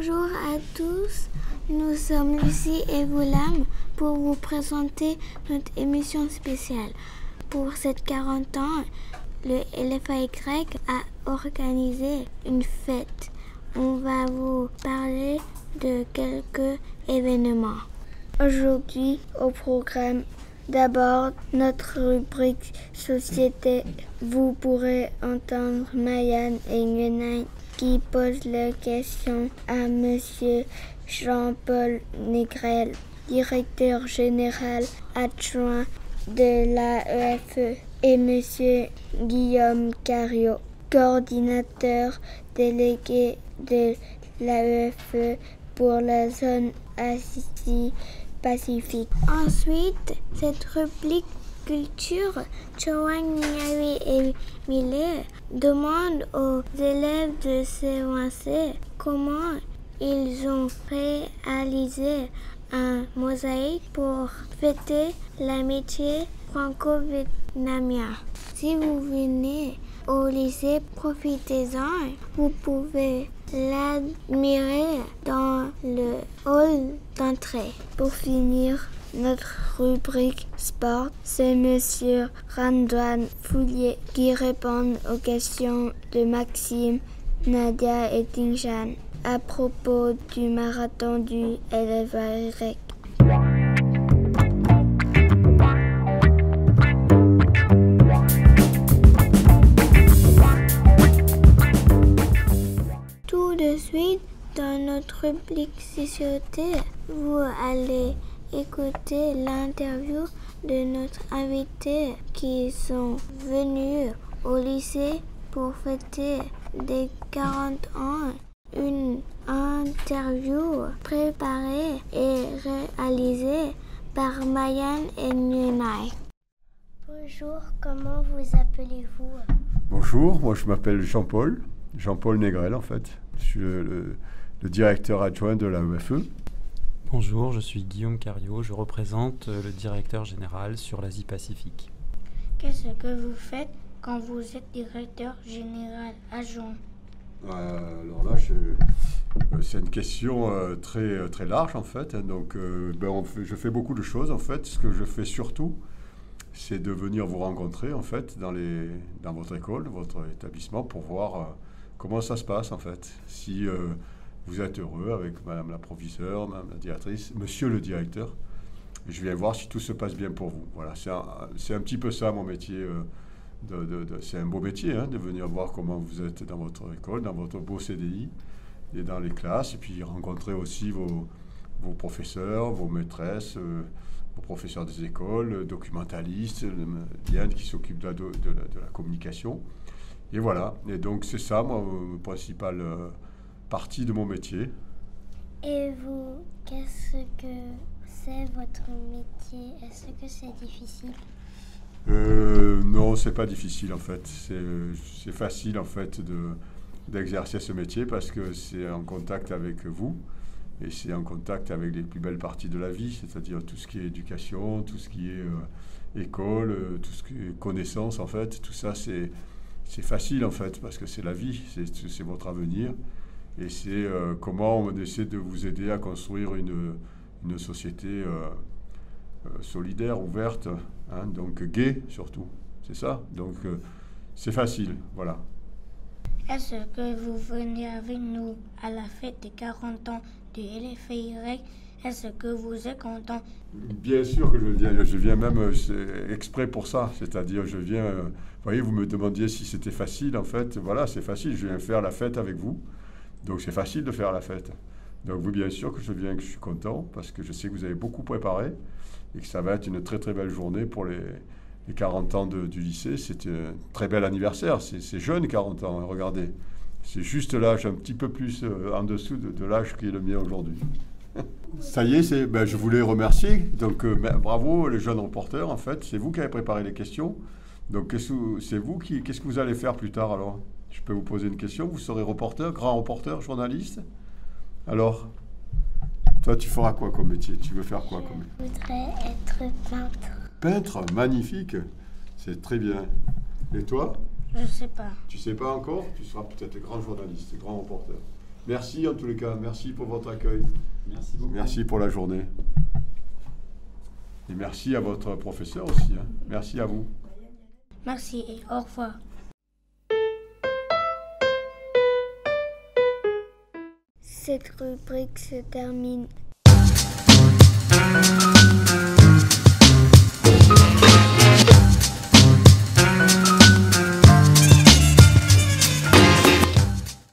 Bonjour à tous, nous sommes Lucie et William pour vous présenter notre émission spéciale. Pour ces 40 ans, le LFAY a organisé une fête. On va vous parler de quelques événements. Aujourd'hui, au programme, d'abord notre rubrique Société. Vous pourrez entendre Mayan et Nguyen qui posent leurs questions à Monsieur Jean-Paul Négrel, directeur général adjoint de l'AEFE, et Monsieur Guillaume Cariot, coordinateur délégué de l'AEFE pour la zone Asie-Pacifique. Ensuite, cette rubrique culture, Choang Niawi et Mille demandent aux élèves de CEAC comment ils ont réalisé un mosaïque pour fêter l'amitié franco-vietnamien. Si vous venez au lycée, profitez-en. Vous pouvez l'admirer dans le hall d'entrée. Pour finir, notre rubrique sport, c'est Monsieur Randouane Foulier qui répond aux questions de Maxime, Nadia et Tingjan à propos du marathon du LFAY. Tout de suite, dans notre rubrique Société, vous allez écouter l'interview de notre invité qui sont venus au lycée pour fêter des 40 ans. Une interview préparée et réalisée par Mayan et Nguyen. Bonjour, comment vous appelez-vous? Bonjour, moi je m'appelle Jean-Paul Négrel en fait. Je suis le directeur adjoint de l'AEFE. Bonjour, je suis Guillaume Cariot, je représente le directeur général sur l'Asie-Pacifique. Qu'est-ce que vous faites quand vous êtes directeur général adjoint? Alors là, c'est une question très large en fait. Donc, je fais beaucoup de choses en fait. Ce que je fais surtout, c'est de venir vous rencontrer en fait dans votre école, votre établissement, pour voir comment ça se passe en fait. Si vous êtes heureux avec Madame la professeure, Madame la directrice, Monsieur le directeur, je viens voir si tout se passe bien pour vous. Voilà, c'est un petit peu ça mon métier. C'est un beau métier de venir voir comment vous êtes dans votre école, dans votre beau CDI et dans les classes, et puis rencontrer aussi vos professeurs, vos maîtresses, vos professeurs des écoles, documentalistes, Diane qui s'occupe de la communication. Et voilà, et donc c'est ça, moi, principale partie de mon métier. Et vous, qu'est-ce que c'est votre métier? Est-ce que c'est difficile? Non, c'est pas difficile en fait. C'est facile en fait d'exercer ce métier parce que c'est en contact avec vous et c'est en contact avec les plus belles parties de la vie, c'est-à-dire tout ce qui est éducation, tout ce qui est école, tout ce qui est connaissance en fait. Tout ça c'est facile en fait parce que c'est la vie, c'est votre avenir et c'est comment on essaie de vous aider à construire une société solidaire, ouverte, donc gay surtout, c'est ça. Donc c'est facile, voilà. Est-ce que vous venez avec nous à la fête des 40 ans du LFAY? Est-ce que vous êtes content? Bien sûr que je viens même exprès pour ça, c'est-à-dire je viens, vous voyez, vous me demandiez si c'était facile, en fait, voilà, c'est facile, je viens faire la fête avec vous, donc c'est facile de faire la fête. Donc vous, bien sûr que je viens, que je suis content, parce que je sais que vous avez beaucoup préparé, et que ça va être une très très belle journée pour les 40 ans du lycée. C'est un très bel anniversaire, c'est jeune 40 ans, regardez. C'est juste l'âge un petit peu plus en dessous de l'âge qui est le mien aujourd'hui. Ça y est, je voulais remercier. Donc bravo les jeunes reporters, en fait. C'est vous qui avez préparé les questions. Donc qu'est-ce que vous allez faire plus tard alors? Je peux vous poser une question. Vous serez reporter, grand reporter, journaliste? Alors, toi, tu feras quoi comme métier? Tu veux faire quoi comme métier? Je voudrais être peintre. Peintre? Magnifique. C'est très bien. Et toi? Je sais pas. Tu sais pas encore? Tu seras peut-être grand journaliste, grand reporter. Merci en tous les cas, merci pour votre accueil. Merci beaucoup. Merci pour la journée. Et merci à votre professeur aussi. Hein. Merci à vous. Merci et au revoir. Cette rubrique se termine.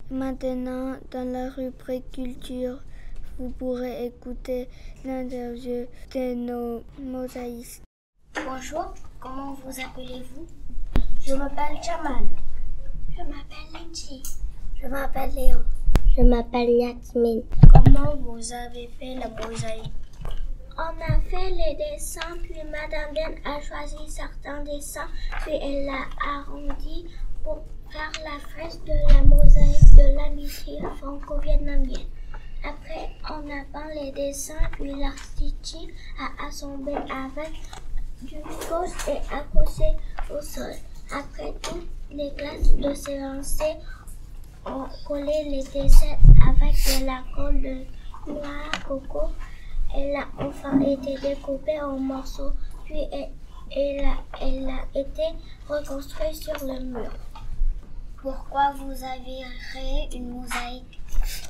Maintenant, dans la rubrique culture, vous pourrez écouter l'interview de nos mosaïstes. Bonjour, comment vous appelez-vous? Je m'appelle Jamal. Je m'appelle Lindsay. Je m'appelle Léon. Je m'appelle Yasmine. Comment vous avez fait la mosaïque? On a fait les dessins, puis Madame Den a choisi certains dessins, puis elle l'a arrondi pour faire la fresque de la mosaïque de l'amitié franco-vietnamienne. Après, on a peint les dessins, puis l'artiste a assemblé avec du fausse et accroché au sol. Après, toutes les classes de séanciers ont collé les dessins avec de la colle de noix à coco. Elle a enfin été découpée en morceaux, puis elle a été reconstruite sur le mur. Pourquoi vous avez créé une mosaïque?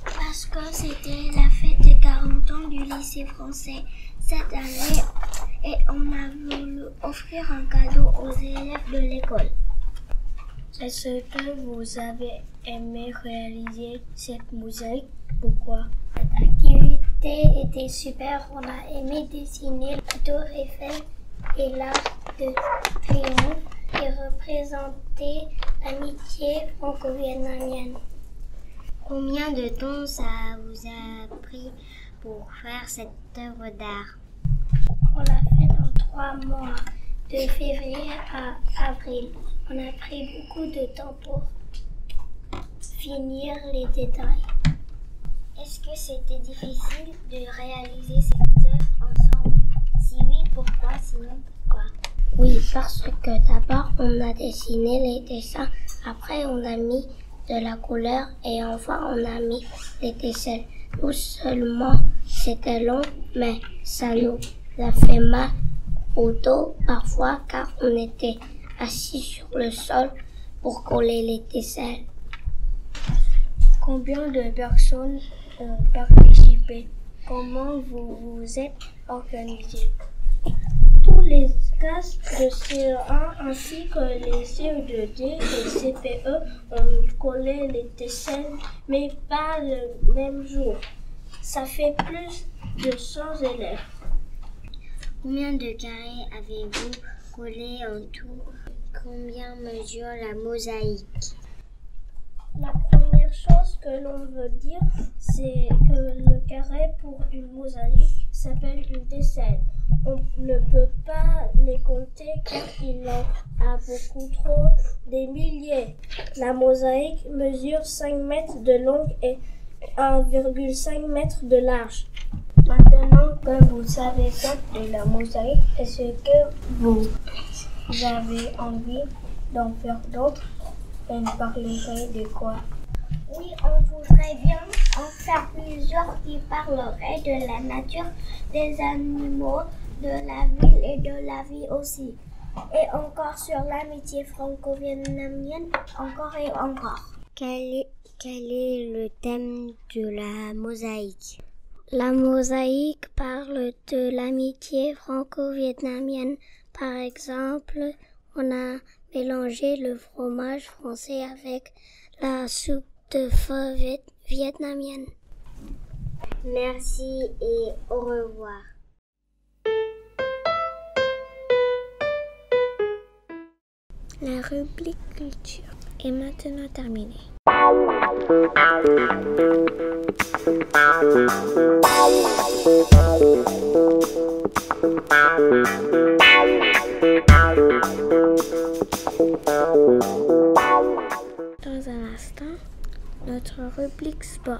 Parce que c'était la fête des 40 ans du lycée français cette année et on a voulu offrir un cadeau aux élèves de l'école. Est-ce que vous avez aimé réaliser cette mosaïque? Pourquoi? Cette activité était super. On a aimé dessiner la tour Eiffel et l'Arc de Triomphe et représenter l'amitié franco-vietnamienne. Combien de temps ça vous a pris pour faire cette œuvre d'art? On l'a fait en 3 mois, de février à avril. On a pris beaucoup de temps pour finir les détails. Est-ce que c'était difficile de réaliser cette œuvre ensemble? Si oui, pourquoi? Sinon, pourquoi? Oui, parce que d'abord on a dessiné les dessins, après on a mis de la couleur et enfin on a mis les dessins. Non seulement c'était long, mais ça nous a fait mal au dos parfois car on était assis sur le sol pour coller les dessins. Combien de personnes ont participé? Comment vous vous êtes organisé? Tous les classes de CE1 ainsi que les CE2D et CPE ont collé les dessins, mais pas le même jour. Ça fait plus de 100 élèves. Combien de carrés avez-vous collé en tout? Combien mesure la mosaïque? La première chose que l'on veut dire, c'est que le carré pour une mosaïque s'appelle une décelle. On ne peut pas les compter car il en a beaucoup trop, des milliers. La mosaïque mesure 5 mètres de long et 1,5 mètre de large. Maintenant que vous savez faire de la mosaïque, est-ce que vous avez envie d'en faire d'autres? On parlerait de quoi? Oui, on voudrait bien en faire plusieurs qui parleraient de la nature, des animaux, de la ville et de la vie aussi. Et encore sur l'amitié franco-vietnamienne, encore et encore. Quel est le thème de la mosaïque? La mosaïque parle de l'amitié franco-vietnamienne. Par exemple, on a mélangé le fromage français avec la soupe de pho vietnamienne. Merci et au revoir. La rubrique culture est maintenant terminée. Dans un instant, notre rubrique sport.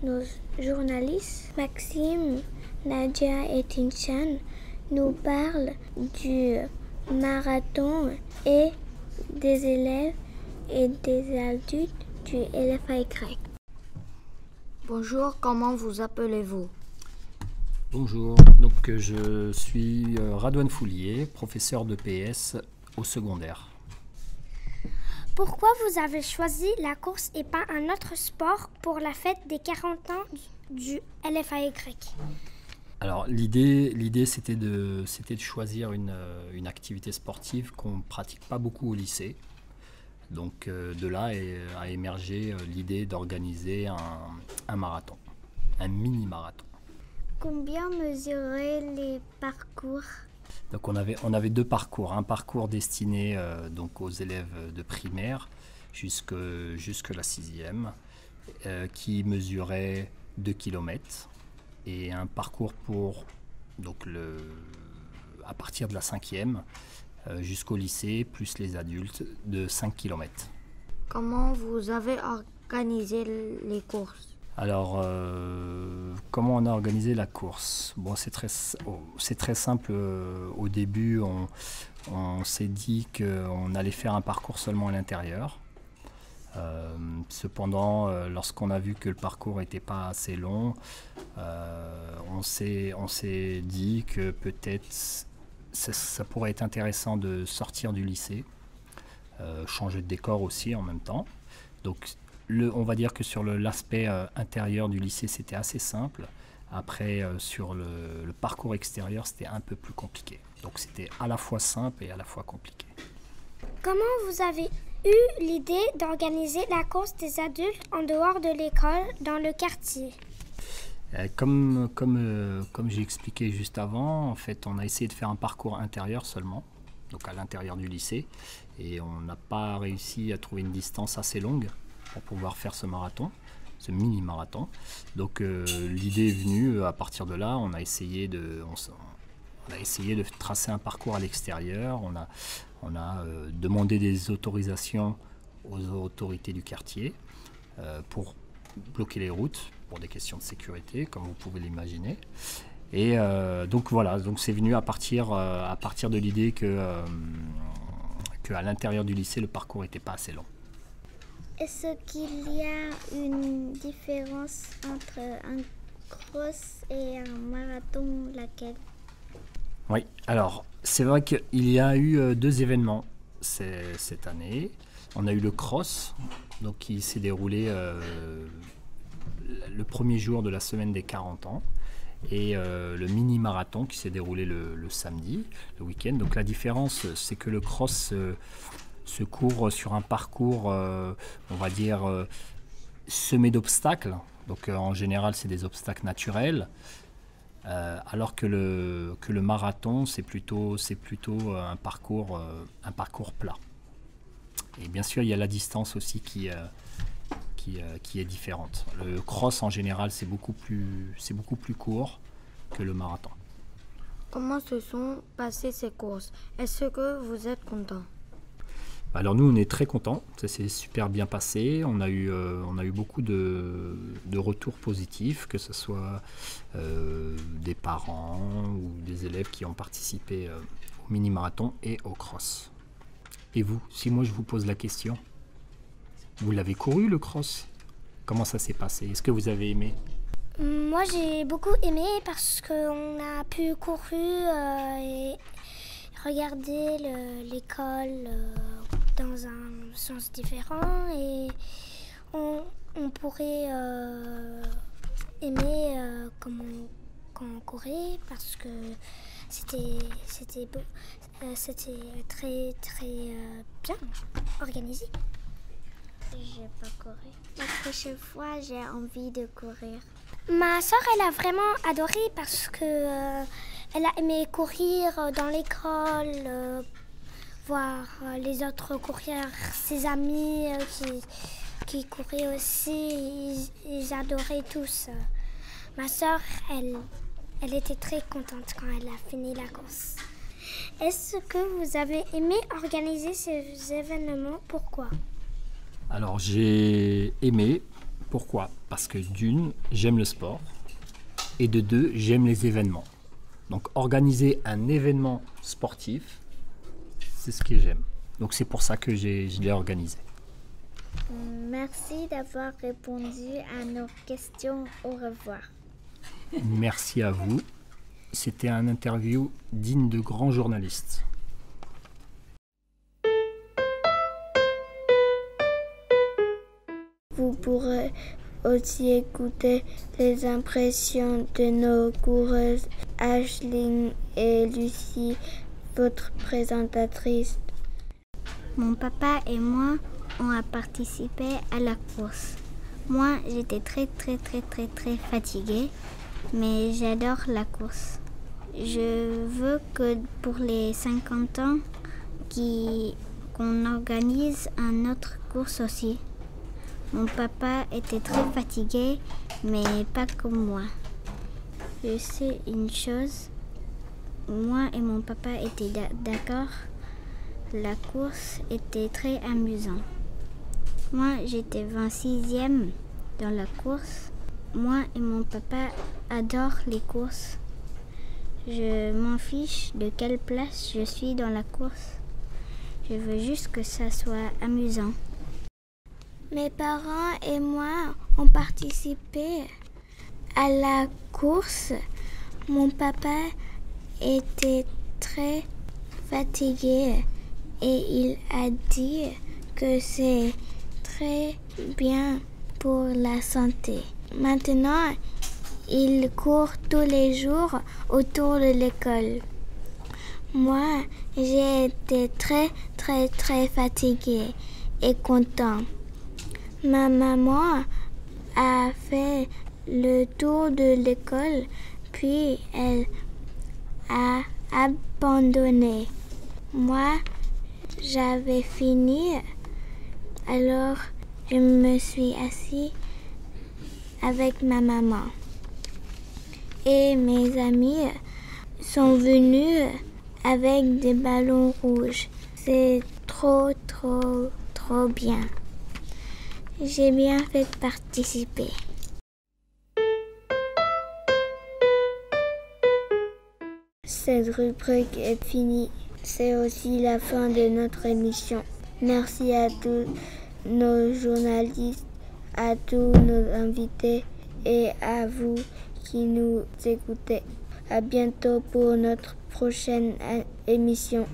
Nos journalistes Maxime, Nadia et Tinchan nous parlent du marathon et des élèves et des adultes du LFAY. Bonjour, comment vous appelez-vous? Bonjour, donc je suis Radouane Foulier, professeur de PS au secondaire. Pourquoi vous avez choisi la course et pas un autre sport pour la fête des 40 ans du LFAY? Alors l'idée c'était de choisir une activité sportive qu'on ne pratique pas beaucoup au lycée. Donc de là a émergé l'idée d'organiser un marathon, un mini-marathon. Combien mesuraient les parcours? Donc on avait 2 parcours, un parcours destiné donc aux élèves de primaire jusque la 6e qui mesurait 2 km et un parcours pour donc à partir de la 5e jusqu'au lycée plus les adultes de 5 km. Comment vous avez organisé les courses? Alors, comment on a organisé la course? Bon, c'est très simple. Au début, on s'est dit qu'on allait faire un parcours seulement à l'intérieur. Cependant, lorsqu'on a vu que le parcours n'était pas assez long, on s'est dit que peut-être ça pourrait être intéressant de sortir du lycée, changer de décor aussi en même temps. Donc, on va dire que sur l'aspect intérieur du lycée, c'était assez simple. Après, sur le parcours extérieur, c'était un peu plus compliqué. Donc, c'était à la fois simple et à la fois compliqué. Comment vous avez eu l'idée d'organiser la course des adultes en dehors de l'école, dans le quartier? Comme j'ai expliqué juste avant, en fait, on a essayé de faire un parcours intérieur seulement, donc à l'intérieur du lycée, et on n'a pas réussi à trouver une distance assez longue pour pouvoir faire ce marathon, ce mini-marathon. Donc l'idée est venue, à partir de là, on a essayé de tracer un parcours à l'extérieur, on a demandé des autorisations aux autorités du quartier pour bloquer les routes, pour des questions de sécurité, comme vous pouvez l'imaginer. Et donc voilà, donc c'est venu à partir de l'idée que à l'intérieur du lycée, le parcours n'était pas assez long. Est-ce qu'il y a une différence entre un cross et un marathon, laquelle? Oui, alors c'est vrai qu'il y a eu 2 événements cette année. On a eu le cross, donc qui s'est déroulé le premier jour de la semaine des 40 ans, et le mini-marathon qui s'est déroulé le samedi, le week-end. Donc la différence, c'est que le cross se court sur un parcours, on va dire, semé d'obstacles. Donc en général, c'est des obstacles naturels. Alors que le marathon, c'est plutôt un parcours plat. Et bien sûr, il y a la distance aussi qui est différente. Le cross, en général, c'est beaucoup plus court que le marathon. Comment se sont passées ces courses? Est-ce que vous êtes content? Alors nous, on est très contents, ça s'est super bien passé, on a eu beaucoup de retours positifs, que ce soit des parents ou des élèves qui ont participé au mini-marathon et au cross. Et vous, si moi je vous pose la question, vous l'avez couru le cross? Comment ça s'est passé? Est-ce que vous avez aimé? Moi, j'ai beaucoup aimé parce qu'on a pu courir et regarder l'école dans un sens différent, et on pourrait aimer quand on courait parce que c'était beau, c'était très bien organisé. J'ai pas couru. La prochaine fois, j'ai envie de courir. Ma soeur, elle a vraiment adoré parce que elle a aimé courir dans l'école, voir les autres courir, ses amis qui couraient aussi, ils adoraient tous. Ma soeur, elle était très contente quand elle a fini la course. Est-ce que vous avez aimé organiser ces événements? Pourquoi? Alors j'ai aimé. Pourquoi? Parce que d'une, j'aime le sport, et de 2, j'aime les événements. Donc organiser un événement sportif, c'est ce que j'aime. Donc c'est pour ça que je l'ai organisé. Merci d'avoir répondu à nos questions. Au revoir. Merci à vous. C'était un interview digne de grands journalistes. Vous pourrez aussi écouter les impressions de nos coureuses Aisling et Lucie, votre présentatrice. Mon papa et moi, on a participé à la course. Moi, j'étais très fatiguée, mais j'adore la course. Je veux que pour les 50 ans, qu'on organise une autre course aussi. Mon papa était très fatigué, mais pas comme moi. Je sais une chose, moi et mon papa étaient d'accord. La course était très amusante. Moi, j'étais 26e dans la course. Moi et mon papa adorent les courses. Je m'en fiche de quelle place je suis dans la course. Je veux juste que ça soit amusant. Mes parents et moi ont participé à la course. Mon papa était très fatigué et il a dit que c'est très bien pour la santé. Maintenant, il court tous les jours autour de l'école. Moi, j'ai été très fatiguée et contente. Ma maman a fait le tour de l'école, puis elle a abandonné. Moi, j'avais fini, alors je me suis assise avec ma maman. Et mes amis sont venus avec des ballons rouges. C'est trop bien. J'ai bien fait participer. Cette rubrique est finie. C'est aussi la fin de notre émission. Merci à tous nos journalistes, à tous nos invités et à vous qui nous écoutez. À bientôt pour notre prochaine émission.